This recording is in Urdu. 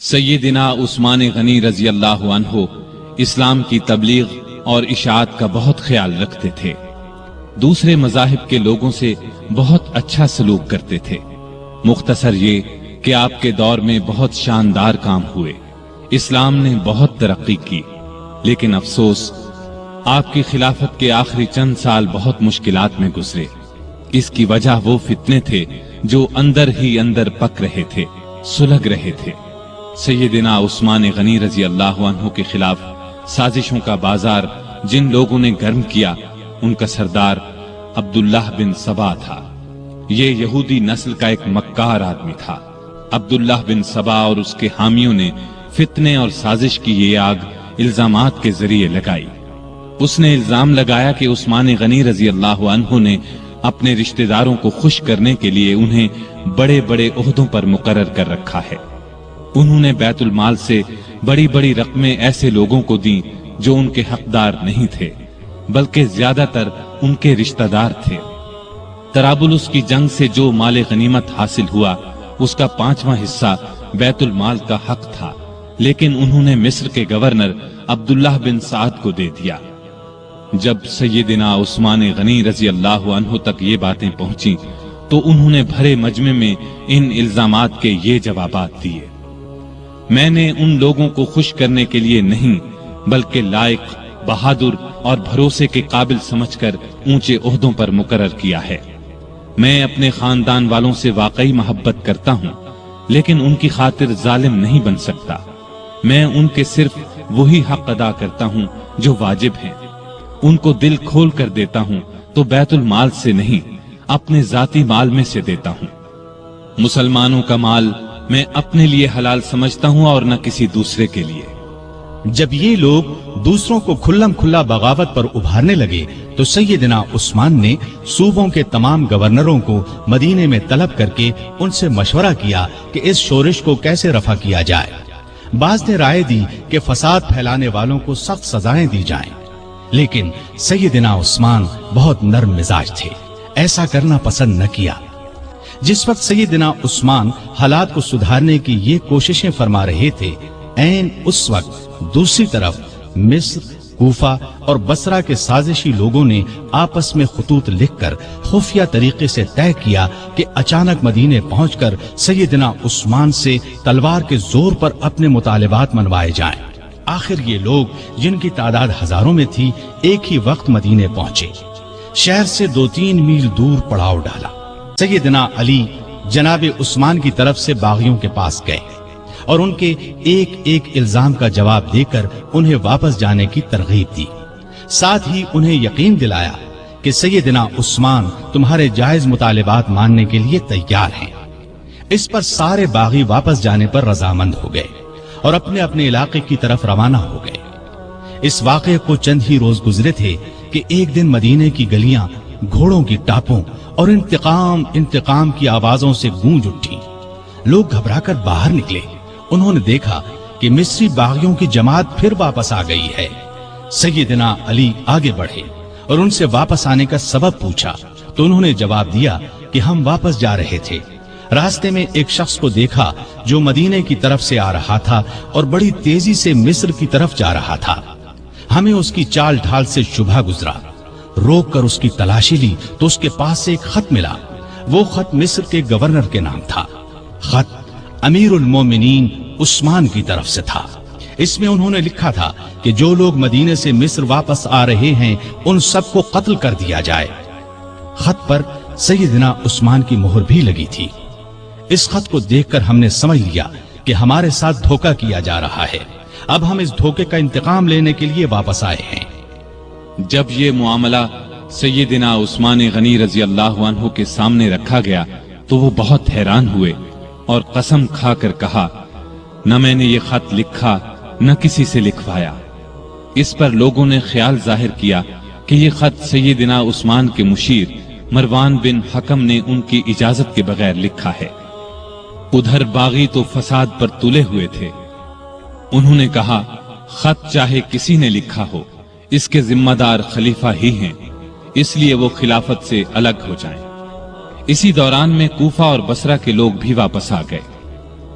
سیدنا عثمان غنی رضی اللہ عنہ اسلام کی تبلیغ اور اشاعت کا بہت خیال رکھتے تھے۔ دوسرے مذاہب کے لوگوں سے بہت اچھا سلوک کرتے تھے۔ مختصر یہ کہ آپ کے دور میں بہت شاندار کام ہوئے، اسلام نے بہت ترقی کی، لیکن افسوس آپ کی خلافت کے آخری چند سال بہت مشکلات میں گزرے۔ اس کی وجہ وہ فتنے تھے جو اندر ہی اندر پک رہے تھے، سلگ رہے تھے۔ سیدنا عثمان غنی رضی اللہ عنہ کے خلاف سازشوں کا بازار جن لوگوں نے گرم کیا، ان کا سردار عبداللہ بن سبا تھا۔ یہ یہودی نسل کا ایک مکار آدمی تھا۔ عبداللہ بن سبا اور اس کے حامیوں نے فتنے اور سازش کی یہ آگ الزامات کے ذریعے لگائی۔ اس نے الزام لگایا کہ عثمان غنی رضی اللہ عنہ نے اپنے رشتہ داروں کو خوش کرنے کے لیے انہیں بڑے بڑے عہدوں پر مقرر کر رکھا ہے۔ انہوں نے بیت المال سے بڑی بڑی رقمیں ایسے لوگوں کو دیں جو ان کے حقدار نہیں تھے، بلکہ زیادہ تر ان کے رشتہ دار تھے۔ طرابلس کی جنگ سے جو مال غنیمت حاصل ہوا، اس کا 5واں حصہ بیت المال کا حق تھا، لیکن انہوں نے مصر کے گورنر عبداللہ بن سعد کو دے دیا۔ جب سیدنا عثمان غنی رضی اللہ عنہ تک یہ باتیں پہنچی تو انہوں نے بھرے مجمع میں ان الزامات کے یہ جوابات دیے۔ میں نے ان لوگوں کو خوش کرنے کے لیے نہیں، بلکہ لائق، بہادر اور بھروسے کے قابل سمجھ کر اونچے عہدوں پر مقرر کیا ہے۔ میں اپنے خاندان والوں سے واقعی محبت کرتا ہوں، لیکن ان کی خاطر ظالم نہیں بن سکتا۔ میں ان کے صرف وہی حق ادا کرتا ہوں جو واجب ہیں۔ ان کو دل کھول کر دیتا ہوں تو بیت المال سے نہیں، اپنے ذاتی مال میں سے دیتا ہوں۔ مسلمانوں کا مال میں اپنے لیے حلال سمجھتا ہوں اور نہ کسی دوسرے کے لیے۔ جب یہ لوگ دوسروں کو کھلم کھلا بغاوت پر ابھارنے لگے تو سیدنا عثمان نے صوبوں کے تمام گورنروں کو مدینے میں طلب کر کے ان سے مشورہ کیا کہ اس شورش کو کیسے رفع کیا جائے۔ بعض نے رائے دی کہ فساد پھیلانے والوں کو سخت سزائیں دی جائیں، لیکن سیدنا عثمان بہت نرم مزاج تھے، ایسا کرنا پسند نہ کیا۔ جس وقت سیدنا عثمان حالات کو سدھارنے کی یہ کوششیں فرما رہے تھے، عین اس وقت دوسری طرف مصر، کوفہ اور بصرہ کے سازشی لوگوں نے آپس میں خطوط لکھ کر خفیہ طریقے سے طے کیا کہ اچانک مدینے پہنچ کر سیدنا عثمان سے تلوار کے زور پر اپنے مطالبات منوائے جائیں۔ آخر یہ لوگ، جن کی تعداد ہزاروں میں تھی، ایک ہی وقت مدینے پہنچے۔ شہر سے 2-3 میل دور پڑاؤ ڈالا۔ سیدنا علی جناب عثمان کی طرف سے باغیوں کے پاس گئے اور ان کے ایک ایک الزام کا جواب دے کر انہیں واپس جانے کی ترغیب دی، ساتھ ہی انہیں یقین دلایا کہ سیدنا عثمان تمہارے جائز مطالبات ماننے کے لیے تیار ہیں۔ اس پر سارے باغی واپس جانے پر رضامند ہو گئے اور اپنے اپنے علاقے کی طرف روانہ ہو گئے۔ اس واقعے کو چند ہی روز گزرے تھے کہ ایک دن مدینے کی گلیاں گھوڑوں کی ٹاپوں اور انتقام کی آوازوں سے گونج اٹھی۔ لوگ گھبرا کر باہر نکلے۔ انہوں نے دیکھا کہ مصری باغیوں کی جماعت پھر واپس آ گئی ہے۔ سیدنا علی آگے بڑھے اور ان سے واپس آنے کا سبب پوچھا تو انہوں نے جواب دیا کہ ہم واپس جا رہے تھے، راستے میں ایک شخص کو دیکھا جو مدینے کی طرف سے آ رہا تھا اور بڑی تیزی سے مصر کی طرف جا رہا تھا۔ ہمیں اس کی چال ڈھال سے شبہ گزرا، روک کر اس کی تلاشی لی تو اس کے پاس سے ایک خط ملا۔ وہ خط مصر کے گورنر کے نام تھا۔ خط امیر المومنین عثمان کی طرف سے تھا۔ اس میں انہوں نے لکھا تھا کہ جو لوگ مدینے سے مصر واپس آ رہے ہیں ان سب کو قتل کر دیا جائے۔ خط پر سیدنا عثمان کی مہر بھی لگی تھی۔ اس خط کو دیکھ کر ہم نے سمجھ لیا کہ ہمارے ساتھ دھوکہ کیا جا رہا ہے۔ اب ہم اس دھوکے کا انتقام لینے کے لیے واپس آئے ہیں۔ جب یہ معاملہ سیدنا عثمان غنی رضی اللہ عنہ کے سامنے رکھا گیا تو وہ بہت حیران ہوئے اور قسم کھا کر کہا، نہ میں نے یہ خط لکھا نہ کسی سے لکھوایا۔ اس پر لوگوں نے خیال ظاہر کیا کہ یہ خط سیدنا عثمان کے مشیر مروان بن حکم نے ان کی اجازت کے بغیر لکھا ہے۔ ادھر باغی تو فساد پر تلے ہوئے تھے۔ انہوں نے کہا، خط چاہے کسی نے لکھا ہو، اس کے ذمہ دار خلیفہ ہی ہیں، اس لیے وہ خلافت سے الگ ہو جائیں۔ اسی دوران میں کوفہ اور بصرہ کے لوگ بھی واپس آ گئے۔